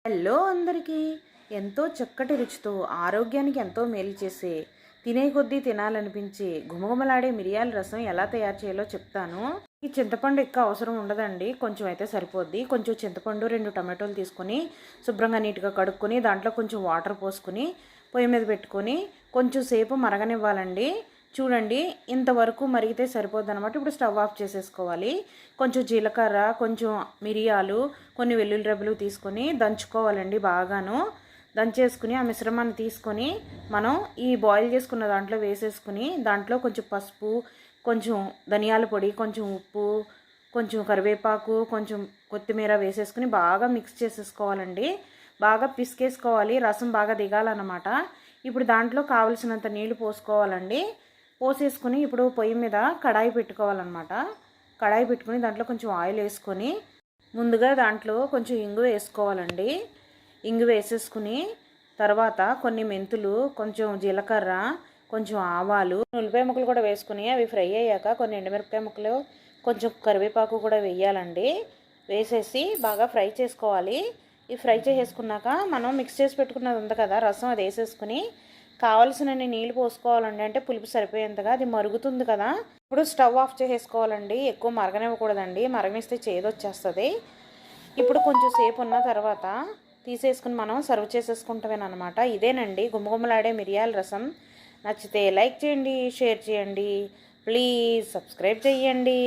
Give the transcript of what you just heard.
Hello అందరికీ ఎంతో చక్కటి రుచితో ఆరోగ్యానికి ఎంతో మేలు చేసే తినే కొద్దీ తినాలనిపించే గుమగుమలాడే మిరియాల రసం ఎలా తయారు చేయాలో చెప్తాను. ఈ చింతపండు ఎక్కువ అవసరం ఉండదండి, కొంచెం అయితే సరిపోద్ది. కొంచెం చింతపండు 2 టమాటోలు తీసుకొని శుభ్రంగా నీట్గా కడుక్కొని దాంట్లో కొంచెం వాటర్ పోసుకొని పొయ్యి మీద పెట్టుకొని కొంచెం సేపు మరగనివ్వాలండి. చూడండి, ఇంతవరకు మరిగితే సరిపోద్ది అనమాట. ఇప్పుడు స్టవ్ ఆఫ్ చేసేసుకోవాలి. కొంచెం జీలకర్ర, కొంచెం మిరియాలు, కొన్ని వెల్లుల్లి రెబ్బలు తీసుకొని దంచుకోవాలండి. బాగాను దంచేసుకుని ఆ మిశ్రమాన్ని తీసుకొని మనం ఈ బాయిల్ చేసుకున్న దాంట్లో వేసేసుకుని దాంట్లో కొంచెం పసుపు, కొంచెం ధనియాల పొడి, కొంచెం ఉప్పు, కొంచెం కరివేపాకు, కొంచెం కొత్తిమీర వేసేసుకుని బాగా మిక్స్ చేసేసుకోవాలండి. బాగా పిసికేసుకోవాలి, రసం బాగా దిగాలన్నమాట. ఇప్పుడు దాంట్లో కావలసినంత నీళ్లు పోసుకోవాలండి. పోసేసుకుని ఇప్పుడు పొయ్యి మీద కడాయి పెట్టుకోవాలన్నమాట. కడాయి పెట్టుకుని దాంట్లో కొంచెం ఆయిల్ వేసుకొని ముందుగా దాంట్లో కొంచెం ఇంగువ వేసుకోవాలండి. ఇంగువ వేసేసుకుని తర్వాత కొన్ని మెంతులు, కొంచెం జీలకర్ర, కొంచెం ఆవాలు, ఉల్లిపాయ ముక్కలు కూడా వేసుకుని అవి ఫ్రై అయ్యాక కొన్ని ఎండుమిరపకాయ ముక్కలు, కొంచెం కరివేపాకు కూడా వేయాలండి. వేసేసి బాగా ఫ్రై చేసుకోవాలి. ఈ ఫ్రై చేసేసుకున్నాక మనం మిక్స్ చేసి పెట్టుకున్నది ఉంది కదా రసం, అది వేసేసుకుని కావాల్సినన్ని నీళ్ళు పోసుకోవాలండి. అంటే పులుపు సరిపోయేంతగా అది మరుగుతుంది కదా. ఇప్పుడు స్టవ్ ఆఫ్ చేసేసుకోవాలండి. ఎక్కువ మరగనివ్వకూడదండి, మరగనిస్తే చేదొచ్చేస్తుంది. ఇప్పుడు కొంచెం సేపు ఉన్న తర్వాత తీసేసుకుని మనం సర్వ్ చేసేసుకుంటామేనమాట. ఇదేనండి గుమగుమలాడే మిరియాల రసం. నచ్చితే లైక్ చేయండి, షేర్ చేయండి, ప్లీజ్ సబ్స్క్రైబ్ చేయండి.